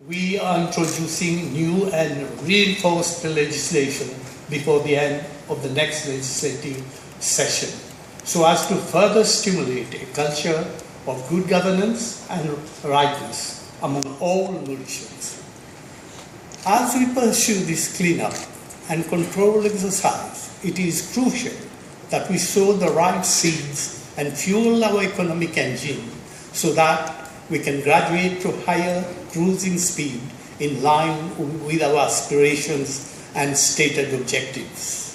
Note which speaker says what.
Speaker 1: We are introducing new and reinforced legislation before the end of the next legislative session so as to further stimulate a culture of good governance and rightness among all Mauritians. As we pursue this cleanup and control exercise, it is crucial that we sow the right seeds and fuel our economic engine so that we can graduate to higher cruising speed in line with our aspirations and stated objectives.